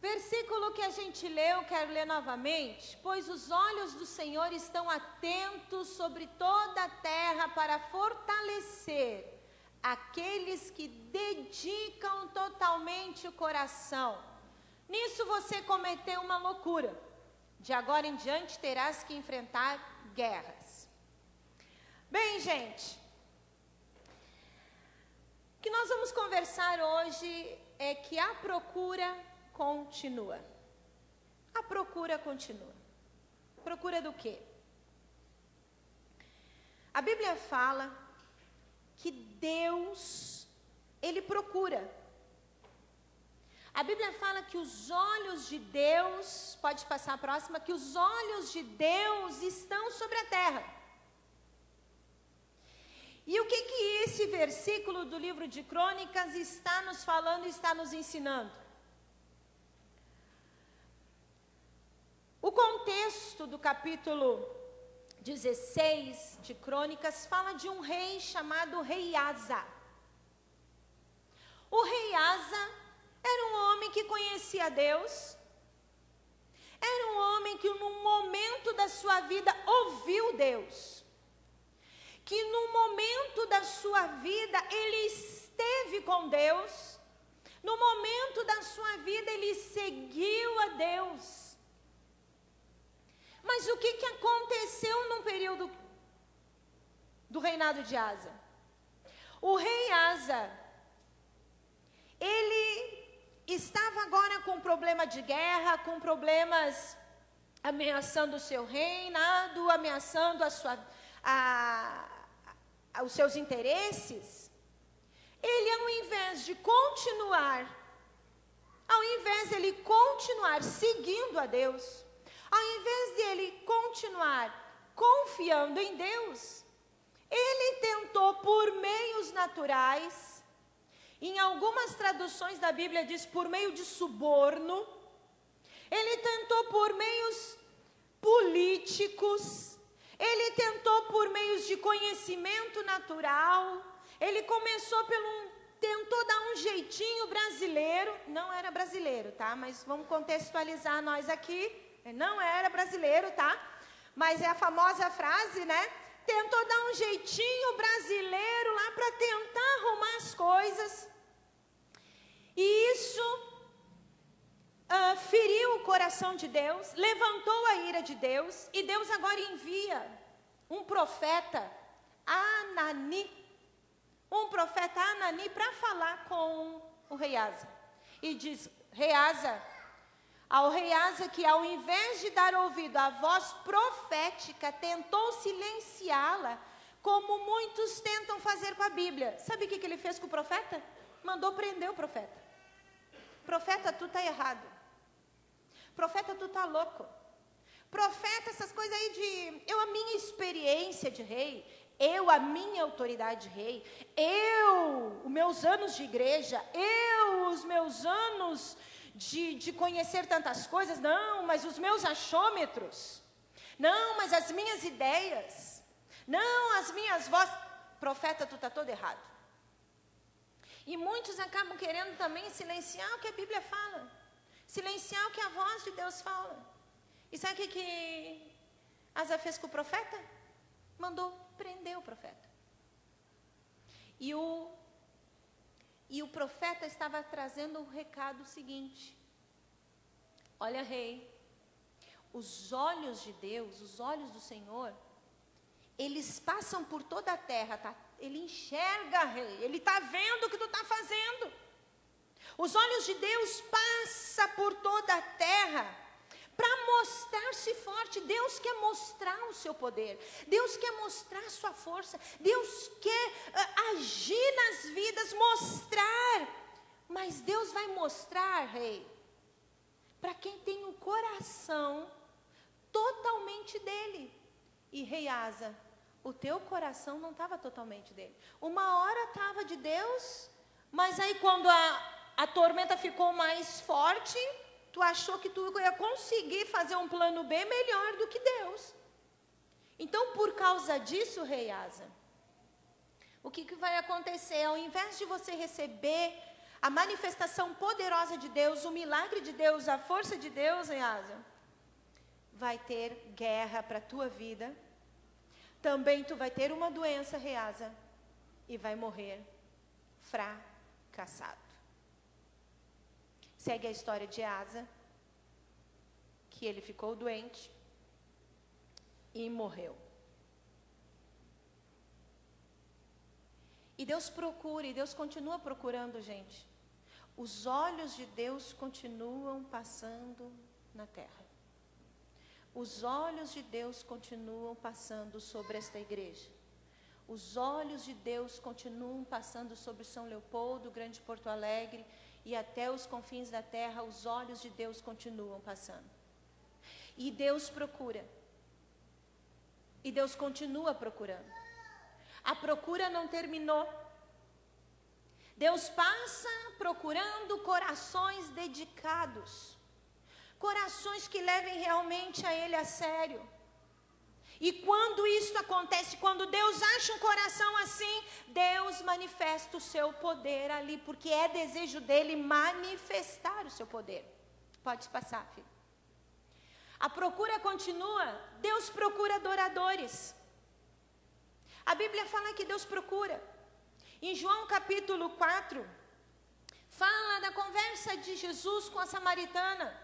Versículo que a gente leu, quero ler novamente. Pois os olhos do Senhor estão atentos sobre toda a terra para fortalecer aqueles que dedicam totalmente o coração. Nisso você cometeu uma loucura. De agora em diante terás que enfrentar guerras. Bem, gente, o que nós vamos conversar hoje é que a procura continua. A procura continua. Procura do quê? A Bíblia fala que Deus, Ele procura. A Bíblia fala que os olhos de Deus, pode passar a próxima, que os olhos de Deus estão sobre a terra. E o que esse versículo do livro de Crônicas está nos falando, está nos ensinando? O contexto do capítulo 16 de Crônicas fala de um rei chamado Rei Asa. O Rei Asa era um homem que conhecia Deus, era um homem que num momento da sua vida ouviu Deus, que num momento da sua vida ele esteve com Deus, no momento da sua vida ele seguiu a Deus. Mas o que aconteceu no período do reinado de Asa? O rei Asa, ele estava agora com problema de guerra, com problemas ameaçando o seu reinado, ameaçando os seus interesses. Ele, ao invés de ele continuar seguindo a Deus, ao invés de ele continuar confiando em Deus, ele tentou por meios naturais, em algumas traduções da Bíblia diz por meio de suborno, ele tentou por meios políticos, ele tentou por meios de conhecimento natural, ele tentou dar um jeitinho brasileiro, não era brasileiro, tá? Mas vamos contextualizar nós aqui. Não era brasileiro, tá? Mas é a famosa frase, né? Tentou dar um jeitinho brasileiro lá para tentar arrumar as coisas. E isso feriu o coração de Deus, levantou a ira de Deus. E Deus agora envia um profeta, Anani, para falar com o rei Asa. E diz, rei Asa, ao rei Asa que ao invés de dar ouvido à voz profética, tentou silenciá-la, como muitos tentam fazer com a Bíblia. Sabe o que ele fez com o profeta? Mandou prender o profeta. Profeta, tu tá errado. Profeta, tu tá louco. Profeta, essas coisas aí a minha experiência de rei, a minha autoridade de rei, os meus anos de igreja, os meus anos de conhecer tantas coisas, não, mas os meus achômetros, não, mas as minhas ideias, não, as minhas vozes, profeta, tu está todo errado. E muitos acabam querendo também silenciar o que a Bíblia fala, silenciar o que a voz de Deus fala. E sabe o que Asa fez com o profeta? Mandou prender o profeta. E o profeta estava trazendo o recado seguinte: olha, rei, os olhos de Deus, os olhos do Senhor, eles passam por toda a terra, tá? Ele enxerga, rei, ele está vendo o que tu está fazendo. Os olhos de Deus passam por toda a terra para mostrar-se forte. Deus quer mostrar o seu poder, Deus quer mostrar a sua força, Deus quer agir nas vidas, mostrar. Mas Deus vai mostrar, rei, para quem tem o coração totalmente dele. E rei Asa, o teu coração não estava totalmente dele. Uma hora estava de Deus, mas aí quando a tormenta ficou mais forte, tu achou que tu ia conseguir fazer um plano B melhor do que Deus. Então, por causa disso, rei Asa, o que vai acontecer? Ao invés de você receber a manifestação poderosa de Deus, o milagre de Deus, a força de Deus, Reasa, vai ter guerra para a tua vida. Também tu vai ter uma doença, Reasa, e vai morrer fracassado. Segue a história de Asa, que ele ficou doente e morreu. E Deus procura, e Deus continua procurando, gente. Os olhos de Deus continuam passando na terra. Os olhos de Deus continuam passando sobre esta igreja. Os olhos de Deus continuam passando sobre São Leopoldo, Grande Porto Alegre e até os confins da terra. Os olhos de Deus continuam passando. E Deus procura. E Deus continua procurando. A procura não terminou. Deus passa procurando corações dedicados. Corações que levem realmente a Ele a sério. E quando isso acontece, quando Deus acha um coração assim, Deus manifesta o seu poder ali, porque é desejo dele manifestar o seu poder. Pode passar, filho. A procura continua. Deus procura adoradores. A Bíblia fala que Deus procura. Em João capítulo 4, fala da conversa de Jesus com a samaritana.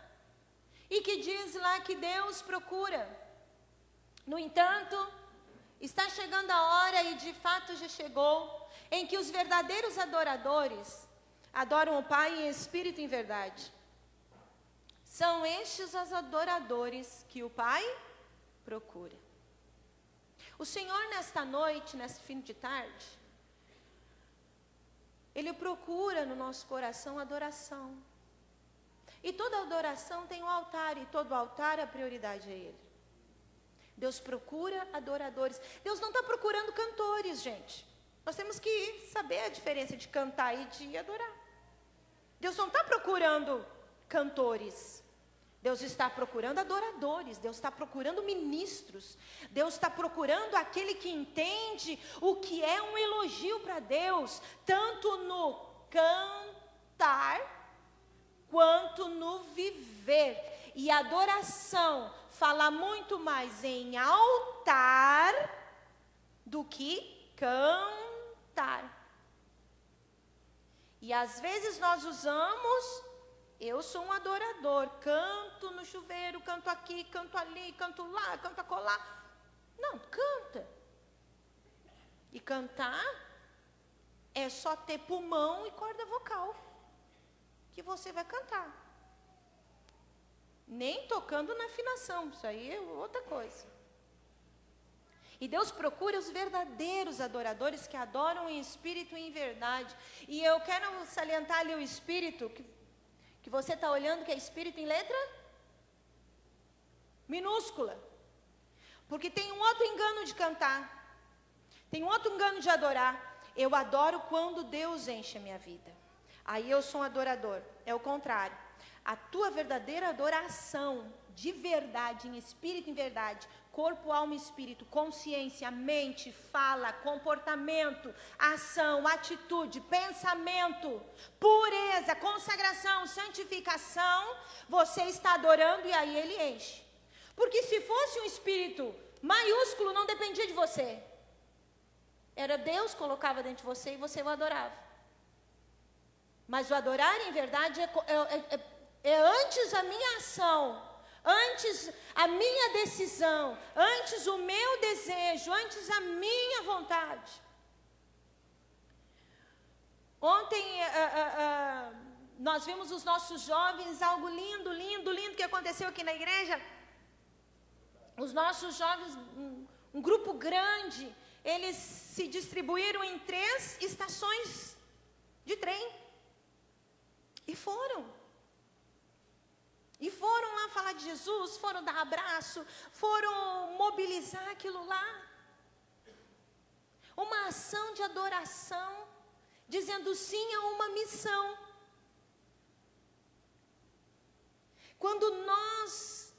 E que diz lá que Deus procura. No entanto, está chegando a hora, e de fato já chegou, em que os verdadeiros adoradores adoram o Pai em espírito e em verdade. São estes os adoradores que o Pai procura. O Senhor nesta noite, nesse fim de tarde, Ele procura no nosso coração adoração. E toda adoração tem um altar, e todo altar a prioridade é Ele. Deus procura adoradores. Deus não está procurando cantores, gente. Nós temos que saber a diferença de cantar e de adorar. Deus não está procurando cantores. Deus está procurando adoradores. Deus está procurando ministros. Deus está procurando aquele que entende o que é um elogio para Deus, tanto no cantar quanto no viver. E adoração fala muito mais em altar do que cantar. E às vezes nós usamos, eu sou um adorador, canto no chuveiro, canto aqui, canto ali, canto lá, canto acolá. Não, canta. E cantar é só ter pulmão e corda vocal, que você vai cantar. Nem tocando na afinação, isso aí é outra coisa. E Deus procura os verdadeiros adoradores que adoram em espírito e em verdade. E eu quero salientar ali o espírito, que você está olhando, que é espírito em letra minúscula. Porque tem um outro engano de cantar, tem um outro engano de adorar. Eu adoro quando Deus enche a minha vida. Aí eu sou um adorador. É o contrário. A tua verdadeira adoração, de verdade, em espírito e em verdade, corpo, alma e espírito, consciência, mente, fala, comportamento, ação, atitude, pensamento, pureza, consagração, santificação, você está adorando e aí Ele enche. Porque se fosse um espírito maiúsculo, não dependia de você. Era Deus que colocava dentro de você e você o adorava. Mas o adorar em verdade é antes a minha ação, antes a minha decisão, antes o meu desejo, antes a minha vontade. Ontem nós vimos os nossos jovens, algo lindo, lindo, lindo que aconteceu aqui na igreja. Os nossos jovens, um grupo grande, eles se distribuíram em 3 estações de trem. E foram lá falar de Jesus, foram dar abraço, foram mobilizar aquilo lá. Uma ação de adoração, dizendo sim a uma missão. Quando nós...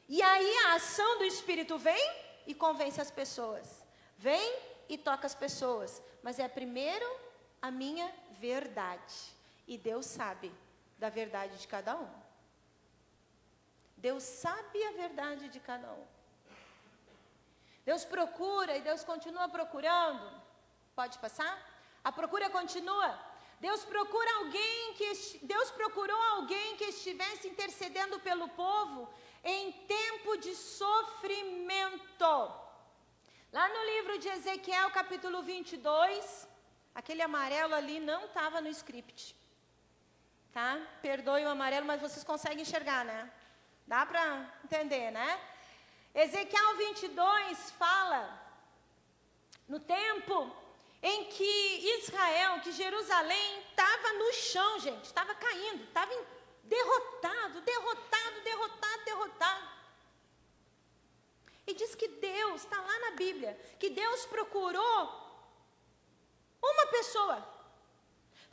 E aí a ação do Espírito vem e convence as pessoas. Vem e toca as pessoas. Mas é primeiro a minha verdade. E Deus sabe da verdade de cada um. Deus sabe a verdade de cada um. Deus procura e Deus continua procurando. Pode passar? A procura continua. Deus procurou alguém que estivesse intercedendo pelo povo em tempo de sofrimento. Lá no livro de Ezequiel, capítulo 22, aquele amarelo ali não estava no script. Tá? Perdoe o amarelo, mas vocês conseguem enxergar, né? Dá para entender, né? Ezequiel 22 fala no tempo em que Israel, que Jerusalém estava no chão, gente, estava caindo, estava derrotado. E diz que Deus, está lá na Bíblia, que Deus procurou uma pessoa.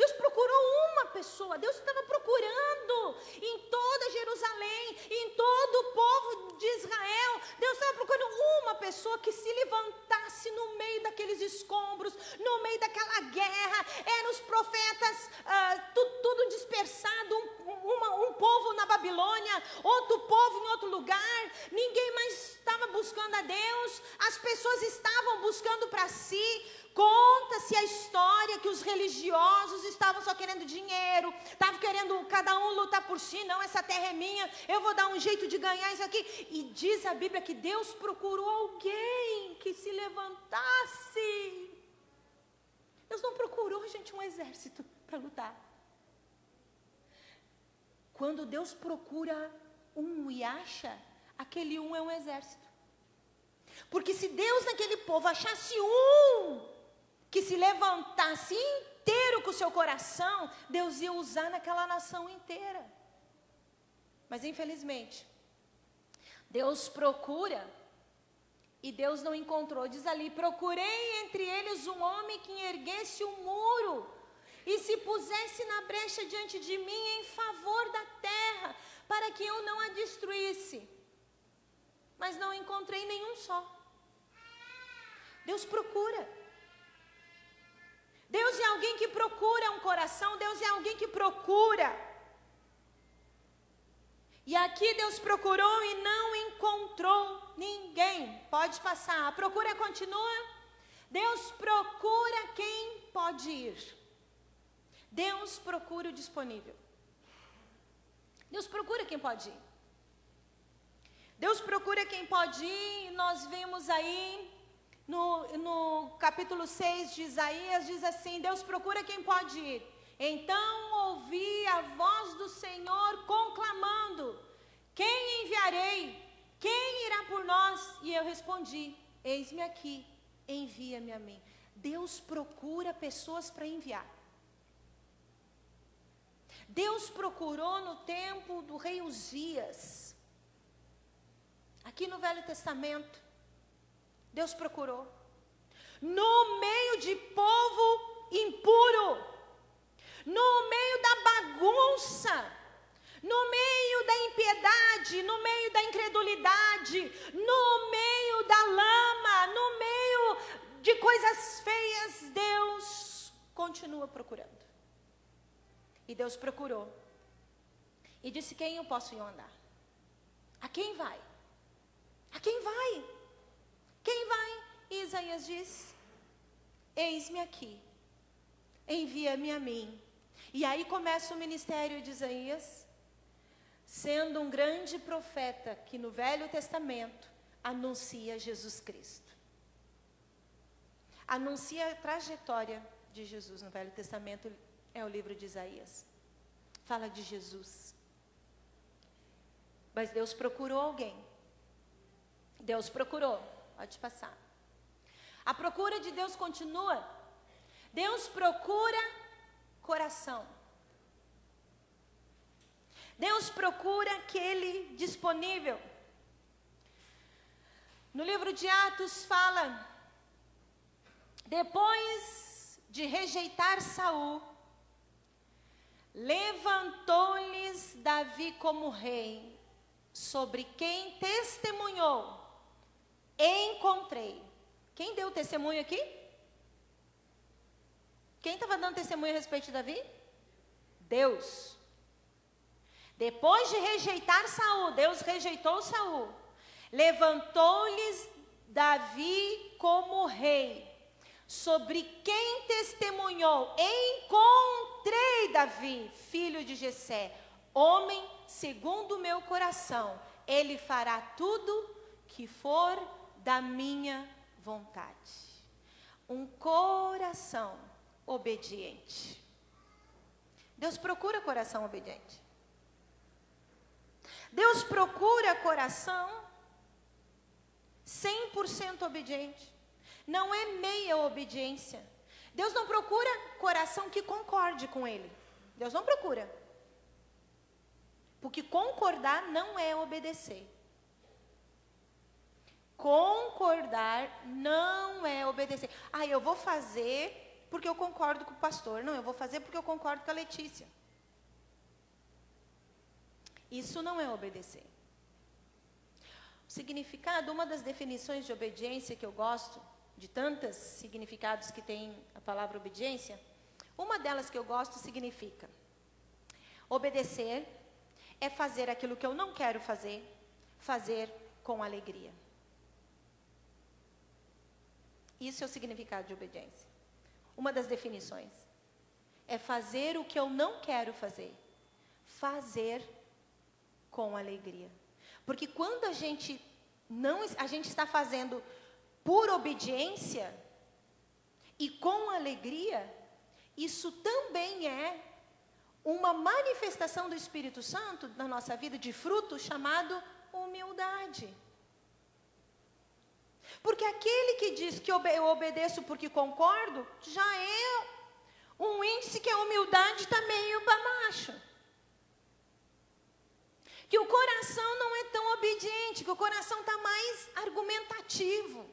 Deus procurou uma pessoa. Deus estava procurando em toda Jerusalém, em todo o povo de Israel. Deus estava procurando uma pessoa que se levantasse no meio daqueles escombros, no meio daquela guerra. Eram os profetas, tudo dispersado, um povo na Babilônia, outro povo em outro lugar. Ninguém mais estava buscando a Deus. As pessoas estavam buscando para si. Conta-se a história que os religiosos estavam só querendo dinheiro, estavam querendo cada um lutar por si. Não, essa terra é minha, eu vou dar um jeito de ganhar isso aqui. E diz a Bíblia que Deus procurou alguém que se levantasse. Deus não procurou, gente, um exército para lutar. Quando Deus procura um e acha, aquele um é um exército. Porque se Deus naquele povo achasse um que se levantasse inteiro com o seu coração, Deus ia usar naquela nação inteira. Mas infelizmente, Deus procura e Deus não encontrou. Diz ali: procurei entre eles um homem que erguesse um muro e se pusesse na brecha diante de mim em favor da terra, para que eu não a destruísse. Mas não encontrei nenhum só. Deus procura. Deus é alguém que procura um coração. Deus é alguém que procura. E aqui Deus procurou e não encontrou ninguém. Pode passar. A procura continua. Deus procura quem pode ir. Deus procura o disponível. Deus procura quem pode ir. Deus procura quem pode ir. Nós vemos aí no capítulo 6 de Isaías, diz assim: Deus procura quem pode ir. Então ouvi a voz do Senhor conclamando: quem enviarei? Quem irá por nós? E eu respondi: eis-me aqui, envia-me a mim. Deus procura pessoas para enviar. Deus procurou no tempo do rei Uzias. Aqui no Velho Testamento, Deus procurou. No meio de povo impuro, no meio da bagunça, no meio da impiedade, no meio da incredulidade, no meio da lama, no meio de coisas feias, Deus continua procurando. E Deus procurou e disse: quem eu posso ir andar? A quem vai? A quem vai? Quem vai? E Isaías diz: eis-me aqui, envia-me a mim. E aí começa o ministério de Isaías, sendo um grande profeta que no Velho Testamento anuncia Jesus Cristo. Anuncia a trajetória de Jesus no Velho Testamento, é o livro de Isaías. Fala de Jesus. Mas Deus procurou alguém. Deus procurou. Pode passar. A procura de Deus continua. Deus procura coração. Deus procura aquele disponível. No livro de Atos fala: depois de rejeitar Saul, levantou-lhes Davi como rei, sobre quem testemunhou: encontrei. Quem deu testemunho aqui? Quem estava dando testemunho a respeito de Davi? Deus. Depois de rejeitar Saul, Deus rejeitou Saul. Levantou-lhes Davi como rei, sobre quem testemunhou: encontrei Davi, filho de Jessé, homem segundo o meu coração. Ele fará tudo que for da minha vontade. Um coração obediente. Deus procura coração obediente. Deus procura coração 100% obediente. Não é meia obediência. Deus não procura coração que concorde com Ele. Deus não procura. Porque concordar não é obedecer. Concordar não é obedecer. Ah, eu vou fazer porque eu concordo com o pastor. Não, eu vou fazer porque eu concordo com a Letícia. Isso não é obedecer. O significado, uma das definições de obediência que eu gosto, de tantos significados que tem a palavra obediência, uma delas que eu gosto significa: obedecer é fazer aquilo que eu não quero fazer, fazer com alegria. Isso é o significado de obediência. Uma das definições é fazer o que eu não quero fazer, fazer com alegria. Porque quando a gente está fazendo por obediência e com alegria, isso também é uma manifestação do Espírito Santo na nossa vida, de fruto chamado humildade. Porque aquele que diz que eu obedeço porque concordo, já é um índice que a humildade está meio para baixo. Que o coração não é tão obediente, que o coração está mais argumentativo.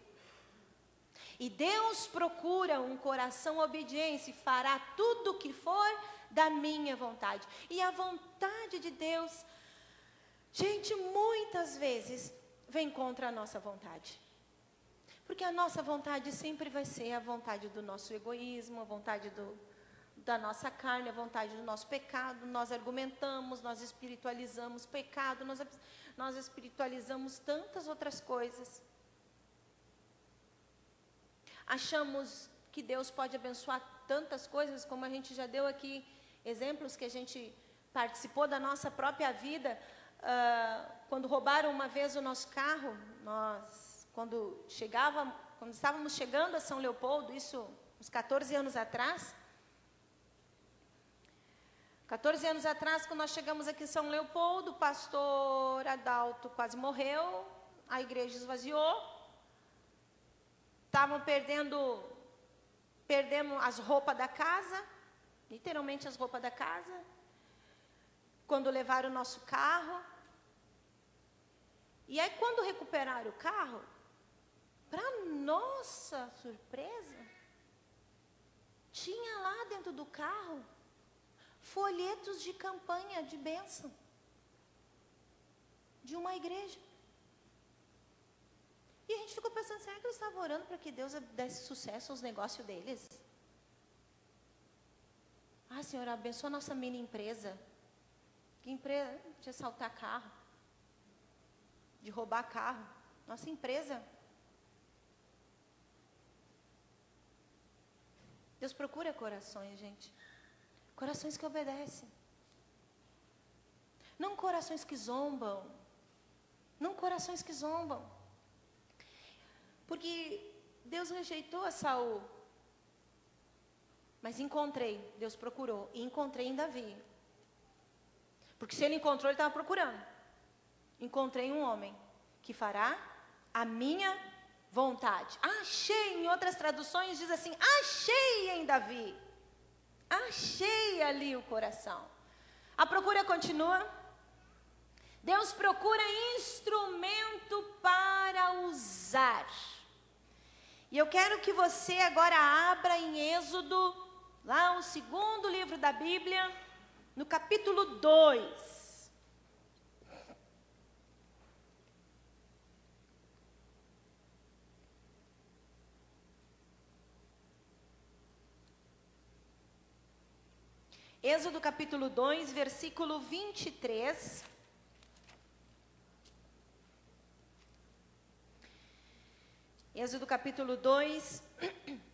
E Deus procura um coração obediente e fará tudo o que for da minha vontade. E a vontade de Deus, gente, muitas vezes vem contra a nossa vontade. Porque a nossa vontade sempre vai ser a vontade do nosso egoísmo, a vontade da nossa carne, a vontade do nosso pecado. Nós argumentamos, nós espiritualizamos pecado, nós espiritualizamos tantas outras coisas. Achamos que Deus pode abençoar tantas coisas, como a gente já deu aqui exemplos que a gente participou da nossa própria vida. Quando roubaram uma vez o nosso carro, quando estávamos chegando a São Leopoldo, isso uns 14 anos atrás. 14 anos atrás, quando nós chegamos aqui em São Leopoldo, o pastor Adalto quase morreu, a igreja esvaziou. Perdemos as roupas da casa, literalmente as roupas da casa. Quando levaram o nosso carro. E aí, quando recuperaram o carro, para nossa surpresa, tinha lá dentro do carro folhetos de campanha de bênção de uma igreja. E a gente ficou pensando, será que eles estavam orando para que Deus desse sucesso aos negócios deles? Ah, Senhor, abençoa a nossa mini empresa. Que empresa? De assaltar carro, de roubar carro. Nossa empresa. Deus procura corações, gente. Corações que obedecem. Não corações que zombam. Não corações que zombam. Porque Deus rejeitou a Saul. Mas Deus procurou. E encontrei em Davi. Porque se ele encontrou, ele estava procurando. Encontrei um homem que fará a minha vontade. Achei, em outras traduções diz assim, achei em Davi. Achei ali o coração. A procura continua. Deus procura instrumento para usar. E eu quero que você agora abra em Êxodo, lá o segundo livro da Bíblia, no capítulo 2. Êxodo capítulo 2, versículo 23. Êxodo capítulo 2,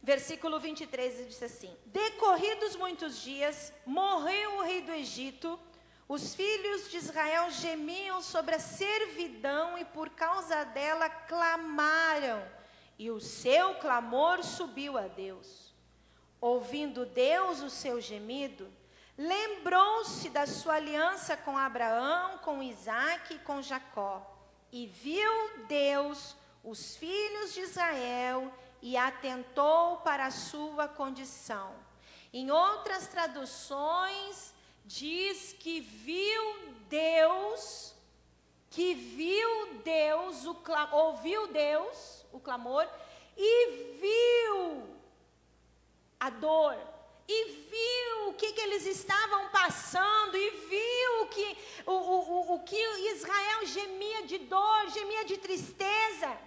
versículo 23, diz assim: Decorridos muitos dias, morreu o rei do Egito, os filhos de Israel gemiam sobre a servidão e por causa dela clamaram, e o seu clamor subiu a Deus. Ouvindo Deus o seu gemido, lembrou-se da sua aliança com Abraão, com Isaque e com Jacó, e viu Deus os filhos de Israel e atentou para a sua condição. Em outras traduções, diz que ouviu Deus o clamor e viu a dor, e viu o que eles estavam passando, e viu o que Israel gemia de dor, gemia de tristeza.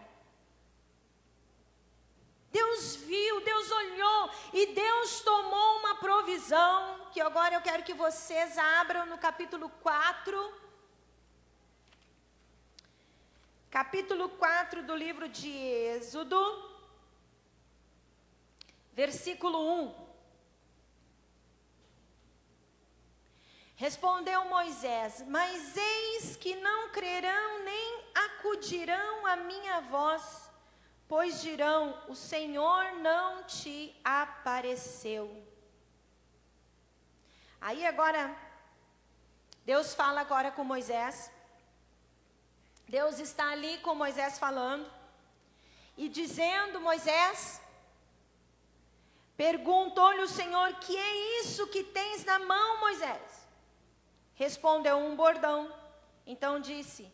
Deus viu, Deus olhou, e Deus tomou uma provisão, que agora eu quero que vocês abram no capítulo 4. Capítulo 4 do livro de Êxodo, versículo 1. Respondeu Moisés: mas eis que não crerão nem acudirão à minha voz, pois dirão: o Senhor não te apareceu. Aí agora, Deus fala agora com Moisés. Deus está ali com Moisés falando, e dizendo: Moisés, perguntou-lhe o Senhor: que é isso que tens na mão, Moisés? Respondeu: um bordão. Então disse: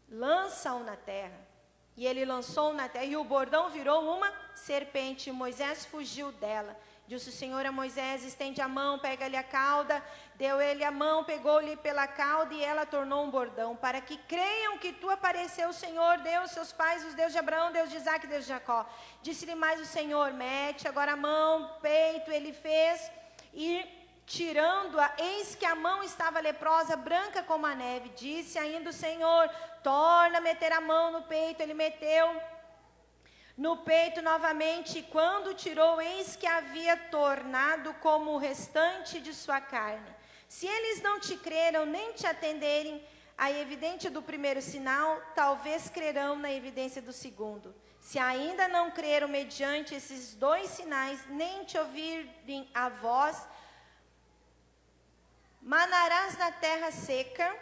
lança-o na terra. E ele lançou na terra, e o bordão virou uma serpente, e Moisés fugiu dela. Disse o Senhor a Moisés: estende a mão, pega-lhe a cauda. Deu ele a mão, pegou-lhe pela cauda, e ela tornou um bordão, para que creiam que tu apareceu, o Senhor, Deus, seus pais, os Deus de Abraão, Deus de Isaque e Deus de Jacó. Disse-lhe mais o Senhor: mete agora a mão, peito. Ele fez, e tirando-a, eis que a mão estava leprosa, branca como a neve. Disse ainda o Senhor: torna a meter a mão no peito. Ele meteu no peito novamente, e quando tirou, eis que havia tornado como o restante de sua carne. Se eles não te creram, nem te atenderem à evidência do primeiro sinal, talvez crerão na evidência do segundo. Se ainda não creram mediante esses dois sinais, nem te ouvirem a voz, manarás na terra seca,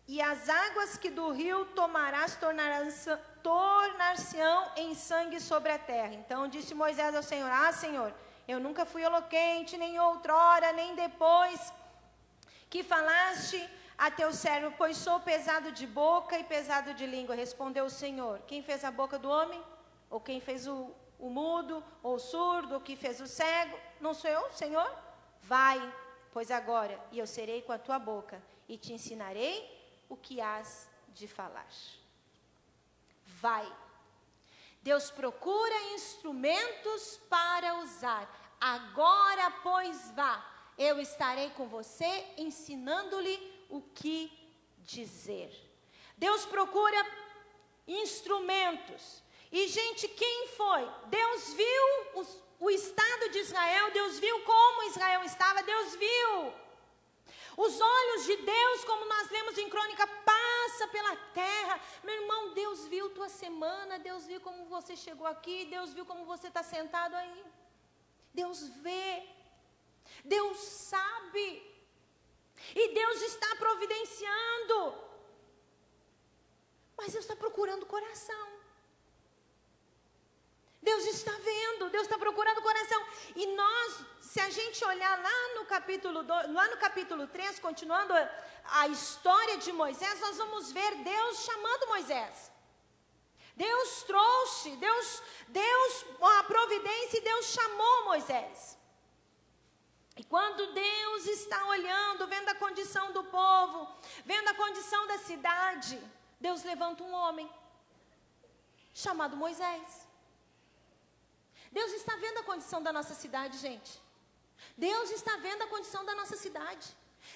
e as águas que do rio tomarás tornar-se-ão em sangue sobre a terra. Então disse Moisés ao Senhor: ah, Senhor, eu nunca fui eloquente, nem outrora, nem depois que falaste a teu servo, pois sou pesado de boca e pesado de língua. Respondeu o Senhor: quem fez a boca do homem? Ou quem fez o mudo, ou o surdo, ou quem fez o cego? Não sou eu, Senhor? Vai, pois agora, e eu serei com a tua boca, e te ensinarei o que hás de falar. Vai. Deus procura instrumentos para usar. Agora, pois, vá. Eu estarei com você, ensinando-lhe o que dizer. Deus procura instrumentos. E, gente, quem foi? Deus viu o estado de Israel, Deus viu como Israel estava, Deus viu. Os olhos de Deus, como nós lemos em Crônica, passa pela terra. Meu irmão, Deus viu tua semana, Deus viu como você chegou aqui, Deus viu como você está sentado aí. Deus vê, Deus sabe, e Deus está providenciando, mas Deus está procurando o coração. Deus está vendo, Deus está procurando o coração. E nós, se a gente olhar lá no capítulo 3, continuando a história de Moisés, nós vamos ver Deus chamando Moisés. Deus trouxe, a providência, e Deus chamou Moisés. E quando Deus está olhando, vendo a condição do povo, vendo a condição da cidade, Deus levanta um homem chamado Moisés. Deus está vendo a condição da nossa cidade, gente. Deus está vendo a condição da nossa cidade.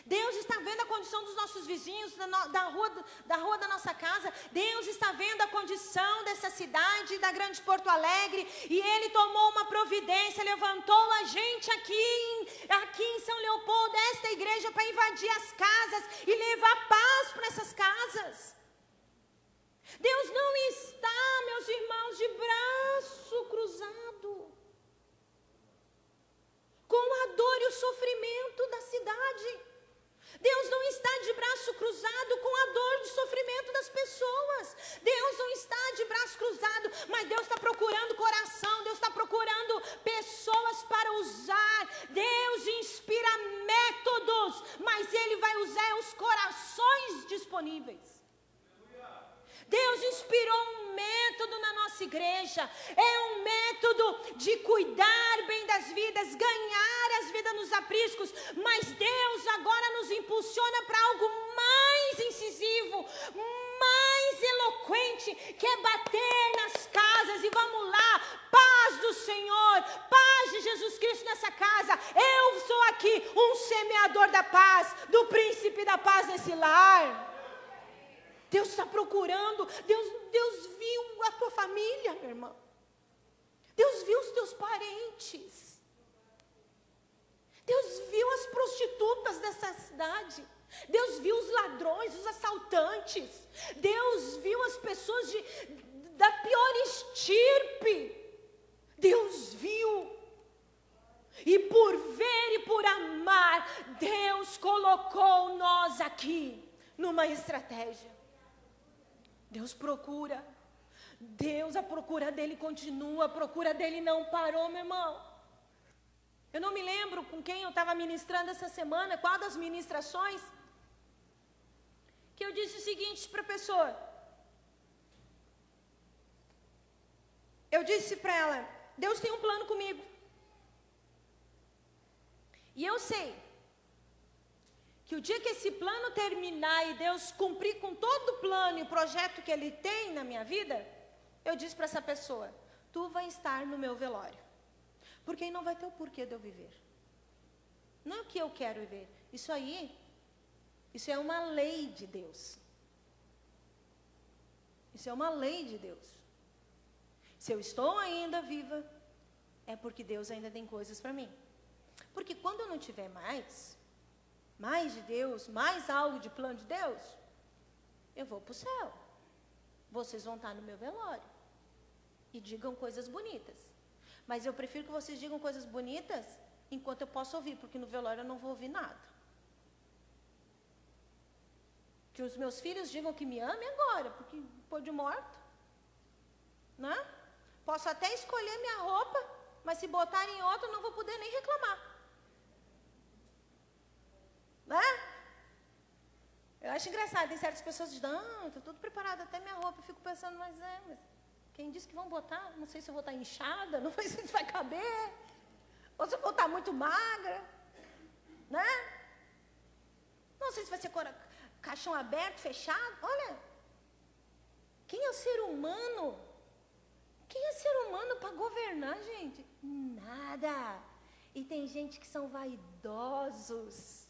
Deus está vendo a condição dos nossos vizinhos, da rua da nossa casa. Deus está vendo a condição dessa cidade, da grande Porto Alegre. E Ele tomou uma providência, levantou a gente aqui em São Leopoldo, esta igreja, para invadir as casas e levar paz para essas casas. Deus não está, meus irmãos, de braço cruzado com a dor e o sofrimento da cidade. Deus não está de braço cruzado com a dor e o sofrimento das pessoas. Deus não está de braço cruzado, mas Deus está procurando coração, Deus está procurando pessoas para usar. Deus inspira métodos, mas Ele vai usar os corações disponíveis. Deus inspirou um método na nossa igreja, é um método de cuidar bem das vidas, ganhar as vidas nos apriscos, mas Deus agora nos impulsiona para algo mais incisivo, mais eloquente, que é bater nas casas e vamos lá, paz do Senhor, paz de Jesus Cristo nessa casa. Eu sou aqui um semeador da paz, do príncipe da paz nesse lar. Deus está procurando, Deus viu a tua família, meu irmão. Deus viu os teus parentes. Deus viu as prostitutas dessa cidade. Deus viu os ladrões, os assaltantes. Deus viu as pessoas da pior estirpe. Deus viu. E por ver e por amar, Deus colocou nós aqui numa estratégia. Deus procura, a procura dele continua, a procura dele não parou, meu irmão. Eu não me lembro com quem eu estava ministrando essa semana, qual das ministrações, que eu disse o seguinte para a pessoa. Eu disse para ela, Deus tem um plano comigo. E eu sei que o dia que esse plano terminar e Deus cumprir com todo o plano e o projeto que Ele tem na minha vida, eu disse para essa pessoa, tu vai estar no meu velório. Porque aí não vai ter o porquê de eu viver. Não é o que eu quero viver. Isso é uma lei de Deus. Isso é uma lei de Deus. Se eu estou ainda viva, é porque Deus ainda tem coisas para mim. Porque quando eu não tiver mais de Deus, mais algo de plano de Deus, eu vou para o céu. Vocês vão estar no meu velório. E digam coisas bonitas. Mas eu prefiro que vocês digam coisas bonitas enquanto eu posso ouvir, porque no velório eu não vou ouvir nada. Que os meus filhos digam que me amem agora, porque depois de morto, né? Posso até escolher minha roupa, mas se botarem outra eu não vou poder nem reclamar. Né? Eu acho engraçado, tem certas pessoas que dizem, estou tudo preparado, até minha roupa, eu fico pensando, mas quem disse que vão botar? Não sei se eu vou estar inchada, não sei se vai caber, ou se eu vou estar muito magra, né? Não sei se vai ser caixão aberto, fechado. Olha, quem é o ser humano? Quem é ser humano para governar, gente? Nada. E tem gente que são vaidosos,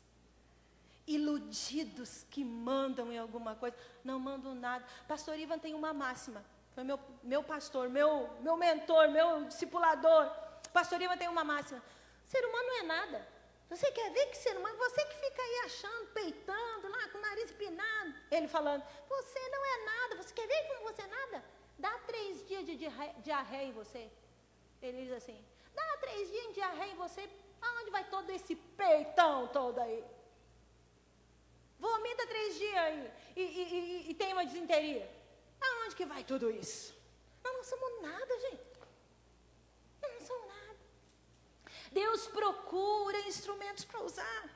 iludidos, que mandam em alguma coisa. Não mandam nada. Pastor Ivan tem uma máxima. Foi meu pastor, meu mentor, meu discipulador. Pastor Ivan tem uma máxima. Ser humano não é nada. Você quer ver que ser humano? Você que fica aí achando, peitando, lá com o nariz empinado. Ele falando, você não é nada. Você quer ver como você é nada? Dá 3 dias de diarreia em você. Ele diz assim, dá 3 dias de diarreia em você. Aonde vai todo esse peitão todo aí? Vomita 3 dias aí e tem uma desinteria. Aonde que vai tudo isso? Nós não somos nada, gente. Nós não somos nada. Deus procura instrumentos para usar.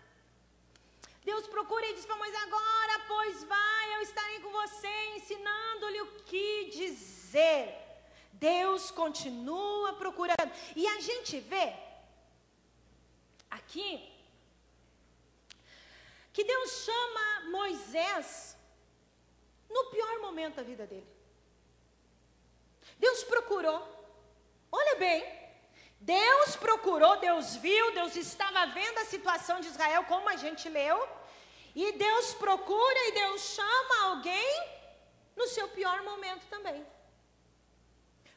Deus procura e diz para Moisés, agora, pois vai, eu estarei com você, ensinando-lhe o que dizer. Deus continua procurando. E a gente vê aqui que Deus chama Moisés no pior momento da vida dele. Deus procurou, olha bem, Deus procurou, Deus viu, Deus estava vendo a situação de Israel, como a gente leu. E Deus procura e Deus chama alguém no seu pior momento também.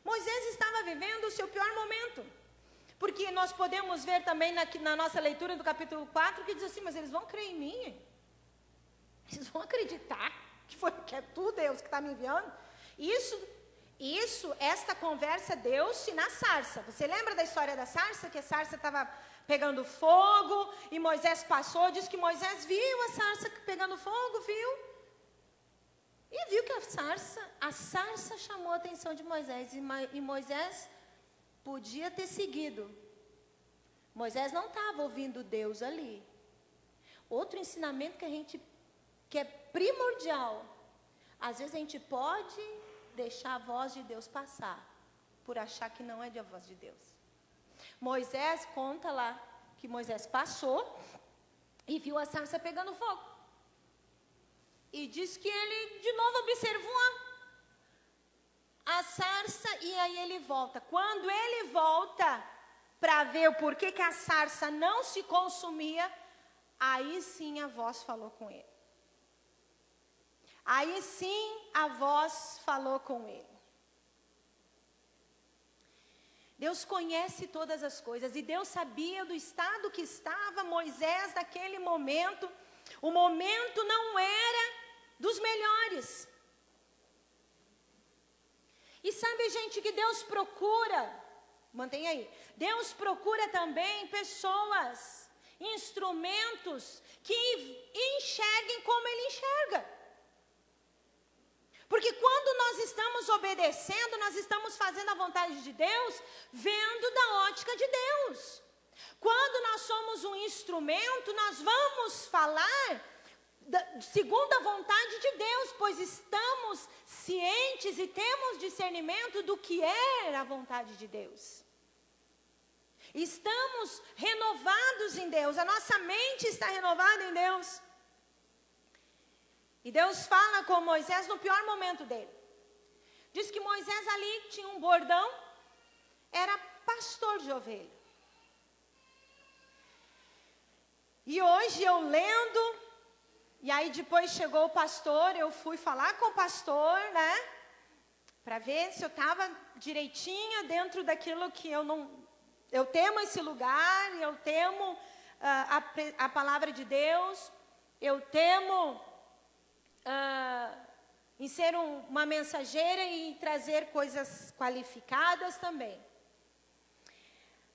Moisés estava vivendo o seu pior momento. Porque nós podemos ver também na nossa leitura do capítulo 4, que diz assim, mas eles vão crer em mim? Eles vão acreditar que é tu, Deus, que está me enviando? Esta conversa deu-se na sarça. Você lembra da história da sarça? Que a sarça estava pegando fogo e Moisés passou, diz que Moisés viu a sarça pegando fogo, viu? E viu que a sarça chamou a atenção de Moisés e Moisés podia ter seguido. Moisés não estava ouvindo Deus ali. Outro ensinamento que é primordial. Às vezes a gente pode deixar a voz de Deus passar, por achar que não é a voz de Deus. Moisés conta lá que Moisés passou e viu a sarça pegando fogo. E diz que ele de novo observou a sarça e aí ele volta. Quando ele volta para ver o porquê que a sarça não se consumia, aí sim a voz falou com ele. Aí sim a voz falou com ele. Deus conhece todas as coisas e Deus sabia do estado que estava Moisés naquele momento. O momento não era dos melhores. E sabe, gente, que Deus procura, mantenha aí, Deus procura também pessoas, instrumentos que enxerguem como Ele enxerga. Porque quando nós estamos obedecendo, nós estamos fazendo a vontade de Deus, vendo da ótica de Deus. Quando nós somos um instrumento, nós vamos falar segundo a vontade de Deus, pois estamos cientes e temos discernimento do que é a vontade de Deus. Estamos renovados em Deus, a nossa mente está renovada em Deus. E Deus fala com Moisés no pior momento dele. Diz que Moisés ali tinha um bordão, era pastor de ovelha. E hoje eu lendo, e aí depois chegou o pastor, eu fui falar com o pastor, né? Para ver se eu estava direitinha dentro daquilo que eu temo esse lugar, eu temo a palavra de Deus, eu temo em ser uma mensageira e trazer coisas qualificadas também.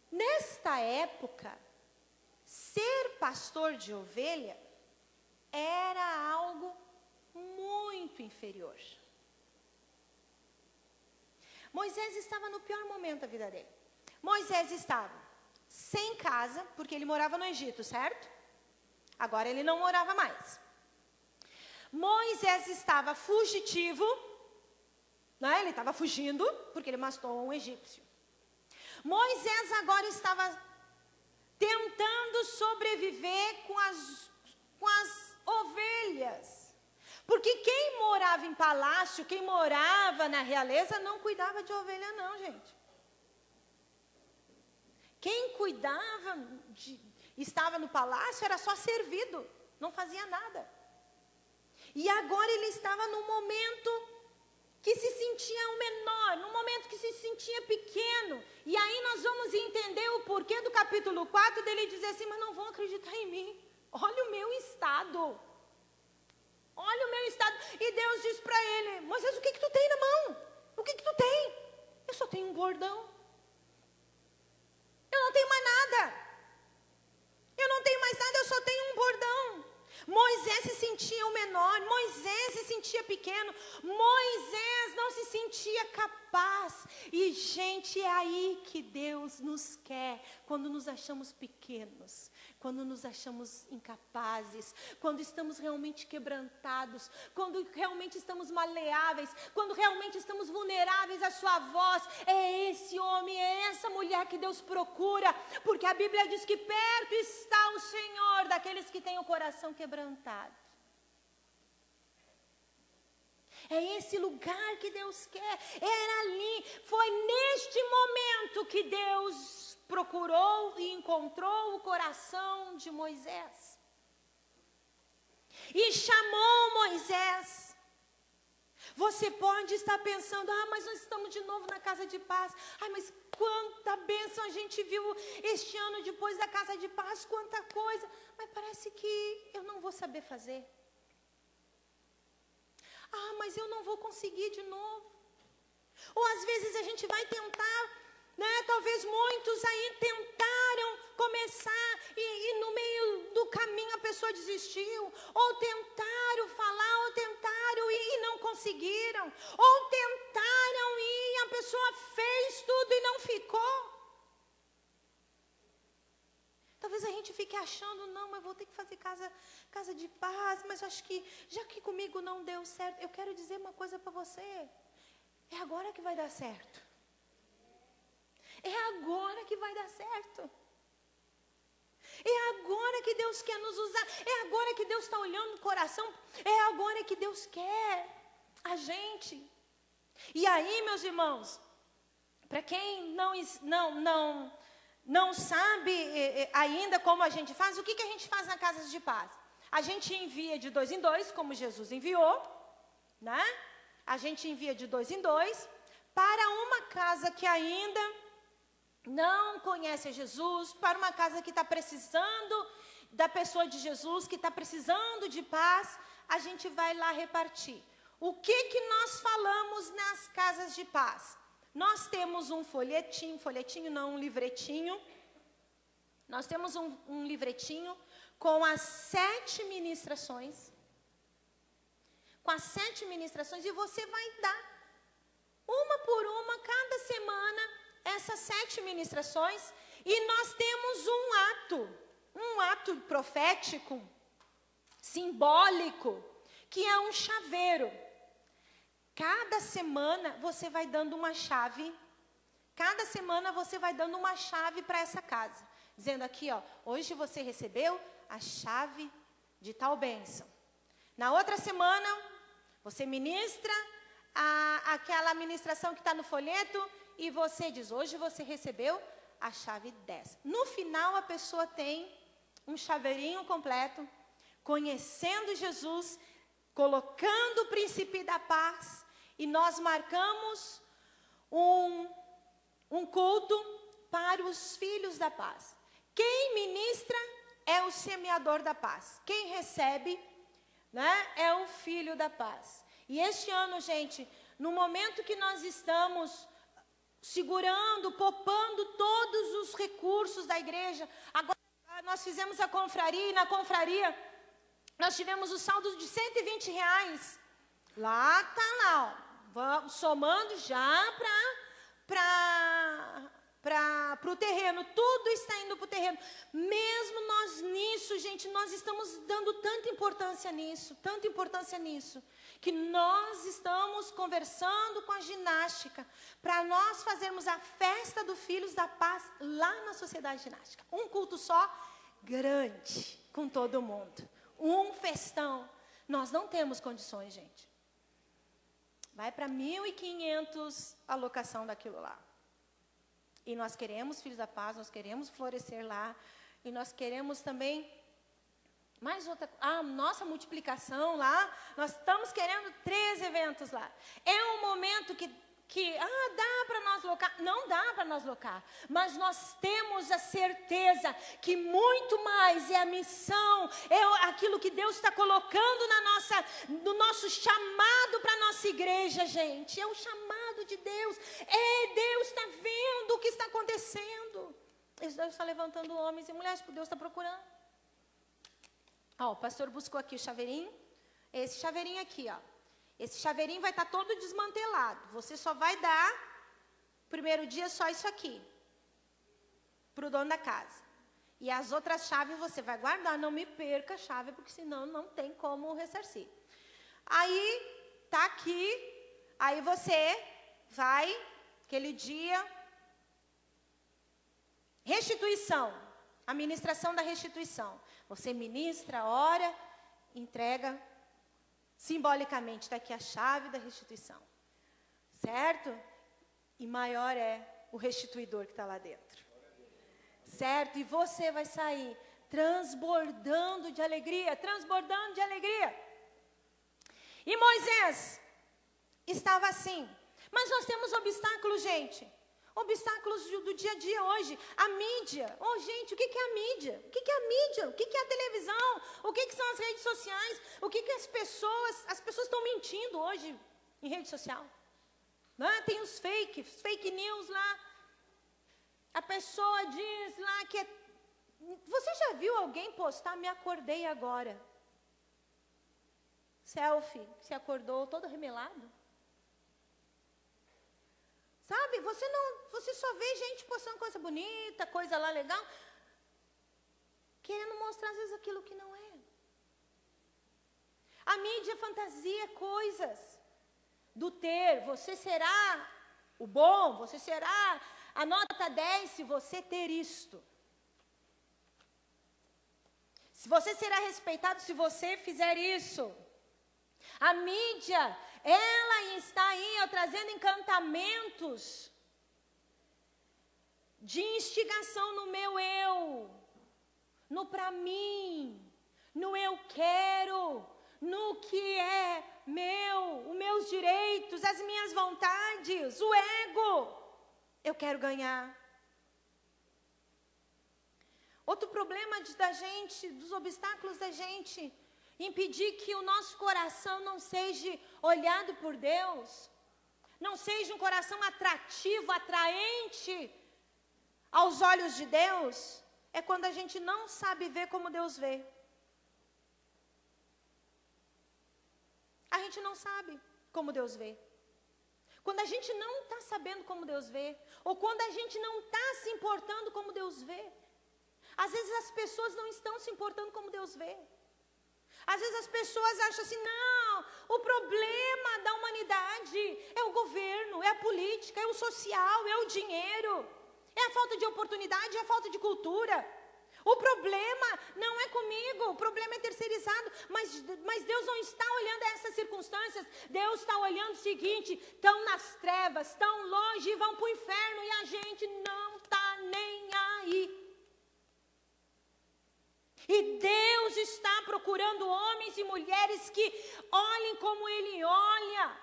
Nesta época, ser pastor de ovelha era algo muito inferior. Moisés estava no pior momento da vida dele. Moisés estava sem casa, porque ele morava no Egito, certo? Agora ele não morava mais. Moisés estava fugitivo, né? Ele estava fugindo, porque ele matou um egípcio. Moisés agora estava tentando sobreviver com as ovelhas. Porque quem morava em palácio, quem morava na realeza, não cuidava de ovelha não, gente. Quem cuidava, estava no palácio, era só servido, não fazia nada. E agora ele estava num momento que se sentia o menor, num momento que se sentia pequeno. E aí nós vamos entender o porquê do capítulo 4 dele dizer assim, mas não vão acreditar em mim. Olha o meu estado. Olha o meu estado. E Deus diz para ele, Moisés, o que tu tem na mão? O que tu tem? Eu só tenho um bordão. Eu não tenho mais nada. Eu não tenho mais nada, eu só tenho um bordão. Moisés se sentia o menor, Moisés se sentia pequeno, Moisés não se sentia capaz. E, gente, é aí que Deus nos quer, quando nos achamos pequenos, quando nos achamos incapazes, quando estamos realmente quebrantados, quando realmente estamos maleáveis, quando realmente estamos vulneráveis à sua voz. É esse homem, é essa mulher que Deus procura, porque a Bíblia diz que perto está o Senhor daqueles que têm o coração quebrantado. É esse lugar que Deus quer. Era ali, foi neste momento que Deus procurou e encontrou o coração de Moisés. E chamou Moisés. Você pode estar pensando, mas nós estamos de novo na casa de paz. Mas quanta bênção a gente viu este ano depois da casa de paz, quanta coisa. Mas parece que eu não vou saber fazer. Mas eu não vou conseguir de novo. Ou às vezes a gente vai tentar, né? Talvez muitos aí tentaram começar e no meio do caminho a pessoa desistiu. Ou tentaram falar, ou tentaram e não conseguiram. Ou tentaram e a pessoa fez tudo e não ficou. Talvez a gente fique achando, não, eu vou ter que fazer casa de paz, mas acho que, já que comigo não deu certo, eu quero dizer uma coisa para você. É agora que vai dar certo. É agora que vai dar certo. É agora que Deus quer nos usar. É agora que Deus está olhando no coração. É agora que Deus quer a gente. E aí, meus irmãos, para quem não sabe ainda como a gente faz, o que a gente faz na casa de paz? A gente envia de 2 em 2, como Jesus enviou, né? A gente envia de 2 em 2 para uma casa que ainda não conhece a Jesus, para uma casa que está precisando da pessoa de Jesus, que está precisando de paz, a gente vai lá repartir. O que nós falamos nas casas de paz? Nós temos um um livretinho. Nós temos um livretinho com as 7 ministrações. Com as 7 ministrações, e você vai dar, uma por uma, cada semana, essas 7 ministrações. E nós temos um ato profético, simbólico, que é um chaveiro. Cada semana você vai dando uma chave. Cada semana você vai dando uma chave para essa casa. Dizendo aqui, hoje você recebeu a chave de tal bênção. Na outra semana, você ministra aquela ministração que está no folheto e você diz, hoje você recebeu a chave 10. No final, a pessoa tem um chaveirinho completo, conhecendo Jesus, colocando o princípio da paz, e nós marcamos um culto para os filhos da paz. Quem ministra é o semeador da paz. Quem recebe, né, é o filho da paz. E este ano, gente, no momento que nós estamos segurando, poupando todos os recursos da igreja, agora nós fizemos a confraria, e na confraria nós tivemos o saldo de R$120. Lá está lá, vamos somando já para o terreno, tudo está indo para o terreno. Mesmo nós nisso, gente, nós estamos dando tanta importância nisso, que nós estamos conversando com a ginástica, para nós fazermos a festa do Filhos da Paz lá na Sociedade Ginástica. Um culto só, grande, com todo mundo. Um festão. Nós não temos condições, gente. Vai para 1.500 a locação daquilo lá. E nós queremos, Filhos da Paz, nós queremos florescer lá. E nós queremos também mais outra, nossa multiplicação lá. Nós estamos querendo 3 eventos lá. É um momento que dá para nós locar. Não dá para nós locar. Mas nós temos a certeza que muito mais é a missão, é aquilo que Deus está colocando no nosso chamado para a nossa igreja, gente. É o chamado de Deus. Deus está vendo o que está acontecendo. Deus está levantando homens e mulheres, porque Deus está procurando. O pastor buscou aqui o chaveirinho. Esse chaveirinho aqui, Esse chaveirinho vai estar todo desmantelado. Você só vai dar, primeiro dia, só isso aqui, para o dono da casa. E as outras chaves você vai guardar. Não me perca a chave, porque senão não tem como ressarcir. Aí, tá aqui. Aí você vai, aquele dia, restituição. A ministração da restituição. Você ministra, ora, entrega. Simbolicamente, está aqui a chave da restituição. Certo? E maior é o restituidor que está lá dentro. certo? E você vai sair transbordando de alegria, transbordando de alegria. E Moisés estava assim. Mas nós temos obstáculos, gente. Obstáculos do dia a dia hoje. A mídia. Oh, gente, o que é a mídia? O que é a mídia? O que é a televisão? O que são as redes sociais? O que as pessoas estão mentindo hoje em rede social? Não, tem os fake news lá. A pessoa diz lá que é... Você já viu alguém postar, me acordei agora? Selfie, se acordou todo remelado? Sabe, você só vê gente postando coisa bonita, coisa lá legal, querendo mostrar às vezes aquilo que não é. A mídia fantasia coisas do ter. Você será o bom, você será a nota 10 se você ter isto. Se você será respeitado se você fizer isso. A mídia, ela está aí trazendo encantamentos de instigação no meu eu, no pra mim, no eu quero, no que é meu, os meus direitos, as minhas vontades, o ego. Eu quero ganhar. Outro problema da gente, dos obstáculos da gente, impedir que o nosso coração não seja olhado por Deus, não seja um coração atrativo, atraente aos olhos de Deus, é quando a gente não sabe ver como Deus vê. A gente não sabe como Deus vê. Quando a gente não está sabendo como Deus vê, ou quando a gente não está se importando como Deus vê, às vezes as pessoas não estão se importando como Deus vê. Às vezes as pessoas acham assim, não, o problema da humanidade é o governo, é a política, é o social, é o dinheiro, é a falta de oportunidade, é a falta de cultura. O problema não é comigo, o problema é terceirizado, mas Deus não está olhando essas circunstâncias. Deus está olhando o seguinte, estão nas trevas, estão longe e vão para o inferno e a gente não está nem aí. E Deus está procurando homens e mulheres que olhem como Ele olha.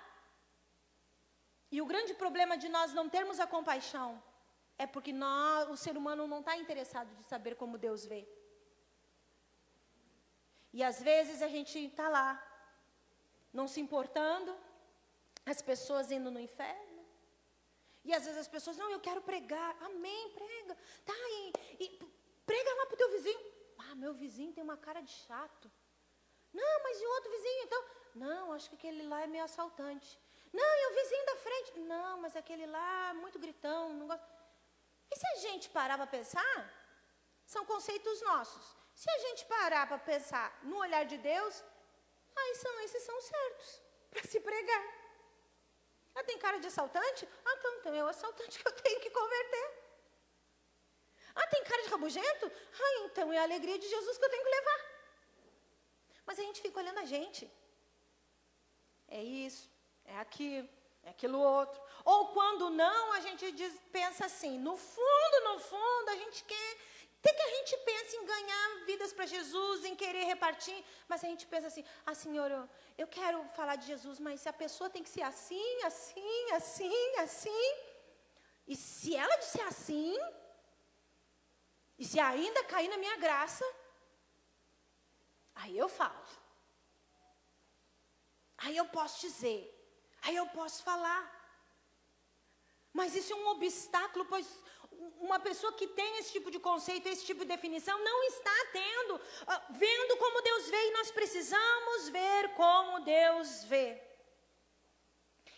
E o grande problema de nós não termos a compaixão é porque o ser humano não está interessado de saber como Deus vê. E às vezes a gente está lá, não se importando, as pessoas indo no inferno. E às vezes as pessoas, não, eu quero pregar, amém, prega. Tá, e prega lá para o teu vizinho. Ah, meu vizinho tem uma cara de chato. Não, mas e o outro vizinho, então? Não, acho que aquele lá é meio assaltante. Não, e o vizinho da frente? Não, mas aquele lá é muito gritão, não gosta. E se a gente parar para pensar, são conceitos nossos. Se a gente parar para pensar no olhar de Deus, esses são certos para se pregar. Ah, tem cara de assaltante? Ah, então é o assaltante que eu tenho que converter. Ah, tem cara de rabugento? Ah, então é a alegria de Jesus que eu tenho que levar. Mas a gente fica olhando a gente. É isso, é aquilo, é aquilo outro. Ou quando não, a gente pensa assim, no fundo, a gente quer... Até que a gente pensa em ganhar vidas para Jesus, em querer repartir, mas a gente pensa assim, Senhor, eu quero falar de Jesus, mas a pessoa tem que ser assim, assim, assim, assim. E se ela disser assim... E se ainda cair na minha graça, aí eu falo. Aí eu posso dizer. Aí eu posso falar. Mas isso é um obstáculo, pois uma pessoa que tem esse tipo de conceito, esse tipo de definição, não está vendo como Deus vê. E nós precisamos ver como Deus vê.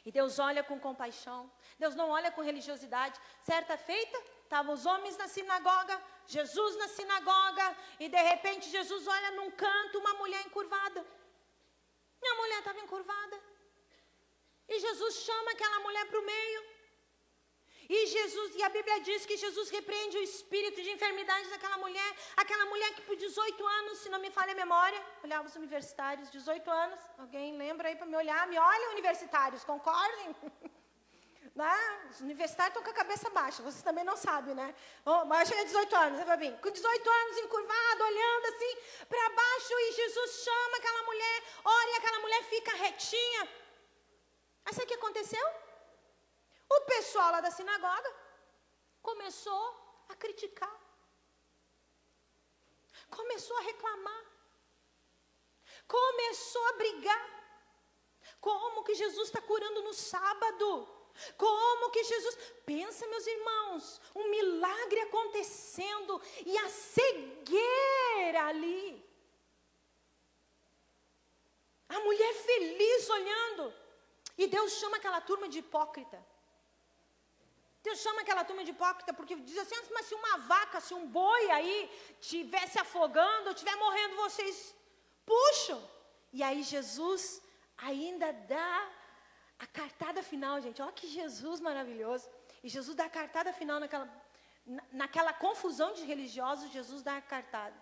E Deus olha com compaixão. Deus não olha com religiosidade. Certa feita, estavam os homens na sinagoga, Jesus na sinagoga, e de repente Jesus olha num canto uma mulher encurvada. E a mulher estava encurvada. E Jesus chama aquela mulher para o meio. E a Bíblia diz que Jesus repreende o espírito de enfermidade daquela mulher que por 18 anos, se não me falha a memória, olhava os universitários, 18 anos, alguém lembra aí para me olhar? Me olhem, universitários, concordem? Né? Os universitários estão com a cabeça baixa, vocês também não sabem, né? Oh, mas chega 18 anos, né, Fabinho? Com 18 anos, encurvado, olhando assim para baixo, e Jesus chama aquela mulher, ora, e aquela mulher fica retinha. Aí sabe o que aconteceu? O pessoal lá da sinagoga começou a criticar, começou a reclamar, começou a brigar. Como que Jesus está curando no sábado? Como que Jesus... Pensa, meus irmãos, um milagre acontecendo e a cegueira ali. A mulher feliz olhando. E Deus chama aquela turma de hipócrita. Deus chama aquela turma de hipócrita porque diz assim, mas se uma vaca, se um boi aí estiver se afogando, ou estiver morrendo, vocês puxam. E aí Jesus ainda dá a cartada final, gente. Olha que Jesus maravilhoso. E Jesus dá a cartada final naquela confusão de religiosos, Jesus dá a cartada.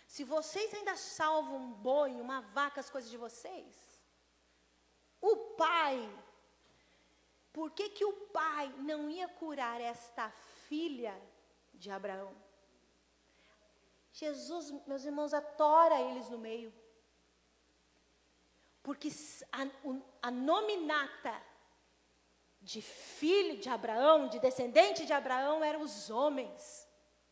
Se vocês ainda salvam um boi, uma vaca, as coisas de vocês, o Pai, por que o Pai não ia curar esta filha de Abraão? Jesus, meus irmãos, atora eles no meio. Porque a nominata de filho de Abraão, de descendente de Abraão, eram os homens.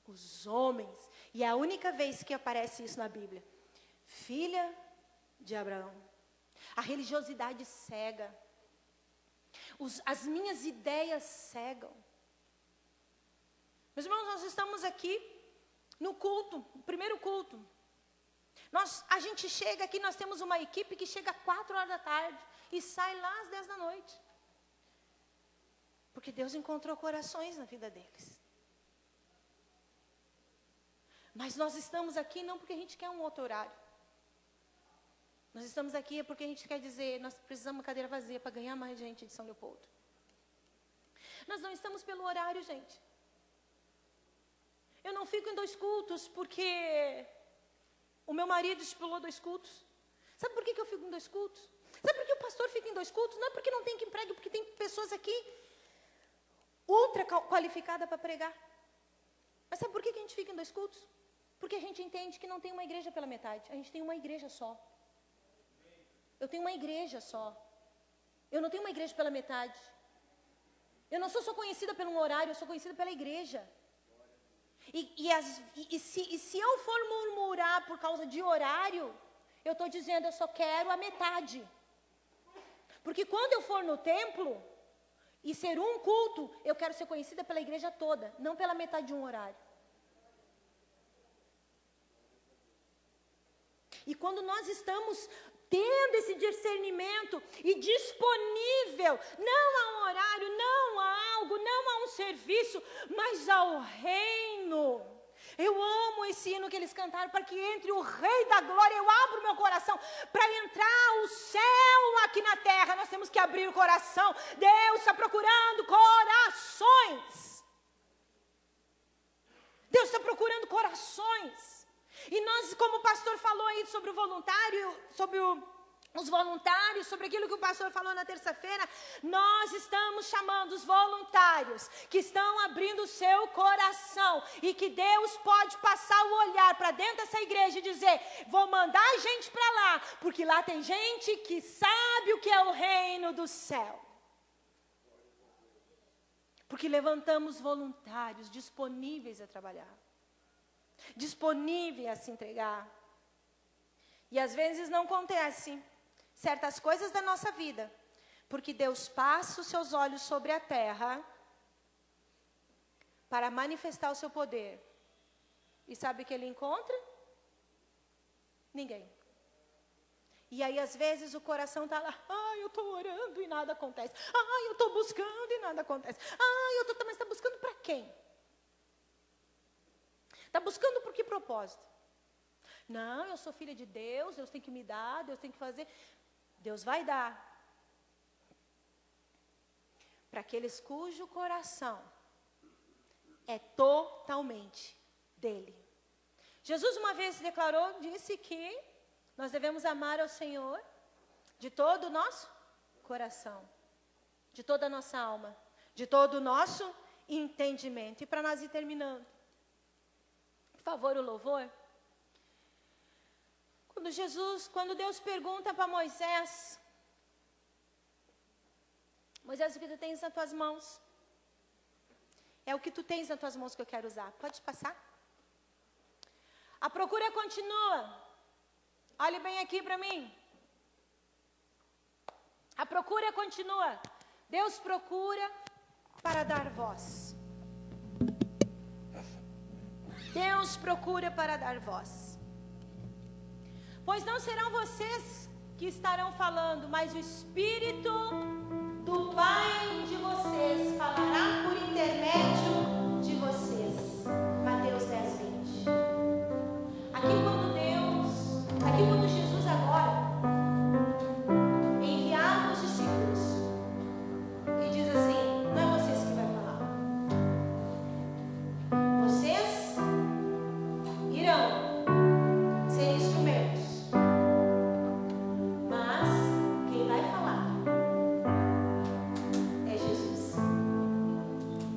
Os homens. E é a única vez que aparece isso na Bíblia. Filha de Abraão. A religiosidade cega. As minhas ideias cegam. Meus irmãos, nós estamos aqui no culto, o primeiro culto. A gente chega aqui, nós temos uma equipe que chega às 4 horas da tarde e sai lá às 10 da noite. Porque Deus encontrou corações na vida deles. Mas nós estamos aqui não porque a gente quer um outro horário. Nós estamos aqui porque a gente quer dizer, nós precisamos de uma cadeira vazia para ganhar mais gente de São Leopoldo. Nós não estamos pelo horário, gente. Eu não fico em 2 cultos porque o meu marido estipulou 2 cultos. Sabe por que eu fico em 2 cultos? Sabe por que o pastor fica em 2 cultos? Não é porque não tem quem pregue, porque tem pessoas aqui ultra qualificadas para pregar. Mas sabe por que a gente fica em 2 cultos? Porque a gente entende que não tem uma igreja pela metade. A gente tem uma igreja só. Eu tenho uma igreja só. Eu não tenho uma igreja pela metade. Eu não sou só conhecida por um horário, eu sou conhecida pela igreja. E se eu for murmurar por causa de horário, eu estou dizendo, eu só quero a metade. Porque quando eu for no templo e ser um culto, eu quero ser conhecida pela igreja toda, não pela metade de um horário. E quando nós estamos tendo esse discernimento e disponível, não a um horário, não a algo, não a um serviço, mas ao reino. Eu amo esse hino que eles cantaram, para que entre o Rei da Glória. Eu abro meu coração para entrar o céu aqui na terra. Nós temos que abrir o coração. Deus está procurando corações. Deus está procurando corações. E nós, como o pastor falou aí sobre o voluntário, sobre os voluntários, sobre aquilo que o pastor falou na terça-feira, nós estamos chamando os voluntários que estão abrindo o seu coração e que Deus pode passar o olhar para dentro dessa igreja e dizer, vou mandar gente para lá, porque lá tem gente que sabe o que é o reino do céu. Porque levantamos voluntários disponíveis a trabalhar, disponíveis a se entregar. E às vezes não acontece certas coisas da nossa vida, porque Deus passa os seus olhos sobre a terra para manifestar o seu poder. E sabe o que ele encontra? Ninguém. E aí às vezes o coração está lá, eu estou orando e nada acontece. Eu estou buscando e nada acontece. Mas está buscando para quem? Está buscando por que propósito? Não, eu sou filha de Deus, Deus tem que me dar, Deus tem que fazer. Deus vai dar. Para aqueles cujo coração é totalmente dele. Jesus uma vez declarou, disse que nós devemos amar ao Senhor de todo o nosso coração, de toda a nossa alma, de todo o nosso entendimento. E para nós ir terminando, por favor, o louvor. Quando Deus pergunta para Moisés, Moisés, o que tu tens nas tuas mãos? É o que tu tens nas tuas mãos que eu quero usar. Pode passar? A procura continua. Olhe bem aqui para mim. A procura continua. Deus procura para dar voz. Deus procura para dar voz. Pois não serão vocês que estarão falando, mas o Espírito do Pai de vocês falará por intermédio de vocês. Mateus 10, 20. Aqui quando Jesus agora enviava os discípulos e diz assim, não é vocês que vai falar. Vocês irão ser instrumentos. Mas quem vai falar é Jesus.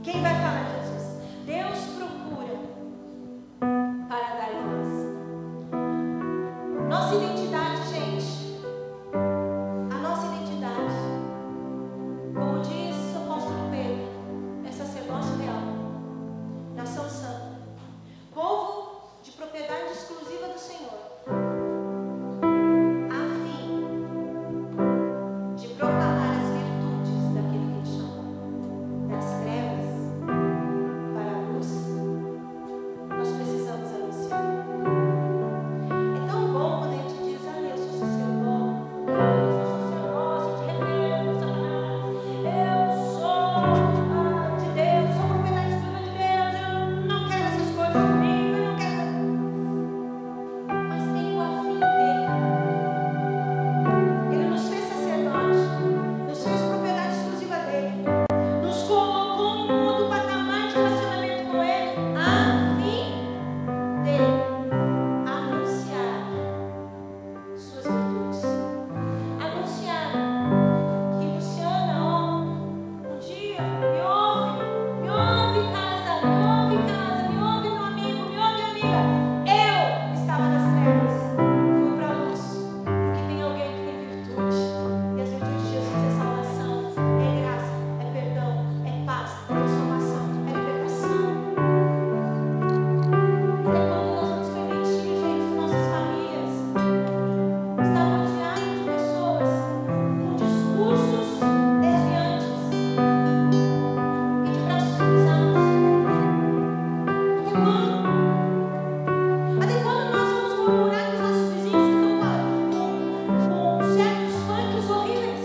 Quem vai falar é Jesus. Deus procura para dar voz. Nossa identidade, gente. A nossa identidade. Como diz o apóstolo Pedro, é sacerdócio real. Nação santa. Povo de propriedade exclusiva do Senhor. A fim de proclamar as virtudes daquele que te chamou. Das trevas para a luz. Nós precisamos anunciar. É tão bom quando a gente diz, eu sou sacerdote, eu sou sacerdócio de reino, Satanás, eu sou de Deus, eu sou propriedade exclusiva de Deus, eu não quero essas coisas comigo, eu não quero. Mas tem o afim dele. Ele nos fez sacerdote, nos fez propriedade exclusiva dele, nos colocou num outro patamar de relacionamento com ele, a fim dele anunciar suas virtudes. Anunciar que Luciana, um dia me ouve casa, me ouve meu amigo, me ouve amiga. Eu estava nas trevas, fui para a luz, porque tem alguém que tem virtude. E as virtudes de Jesus é salvação, é graça, é perdão, é paz, é transformação, é libertação. Até quando nós vamos permitir, gente, as nossas famílias estar rodeadas de pessoas com discursos desviantes e de braços cruzados? Até quando nós vamos murmurar que os nossos vizinhos estão com certos funks horríveis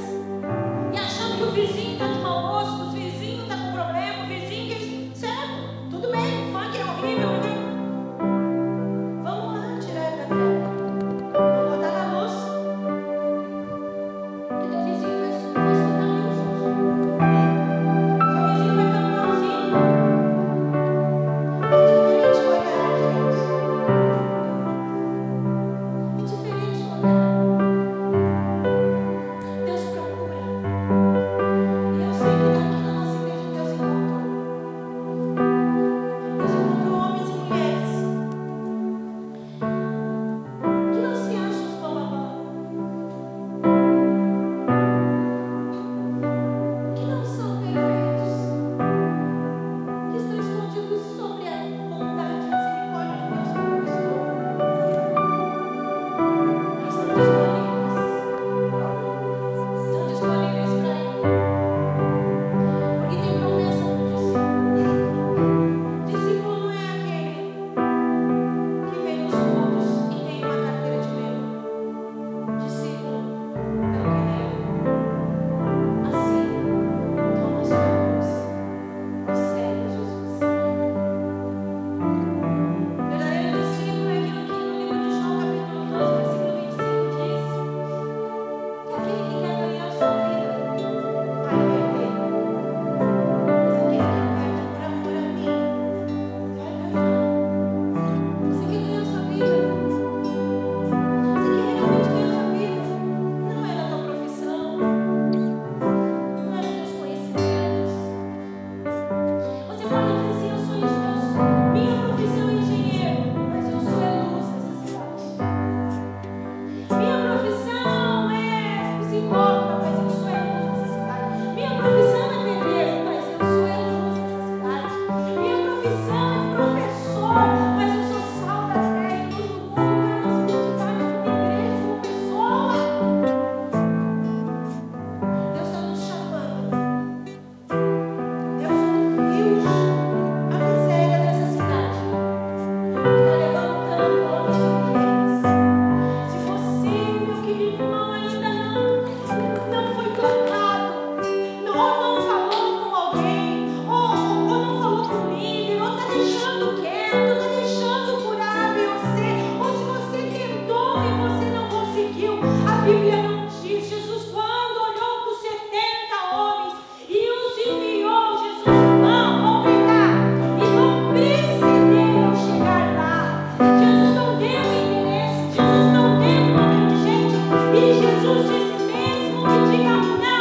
e achando que o vizinho está de mau gosto, o vizinho está com problema, o vizinho que... Certo, tudo bem, o funk é horrível, vamos lá tirar ele da tela. Vamos botar na luz. Que teu vizinho vai escutar isso. Seu vizinho vai cantar um zinho. É diferente olhar, gente. É diferente olhar. Deus procura. E eu sei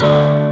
Aleluia.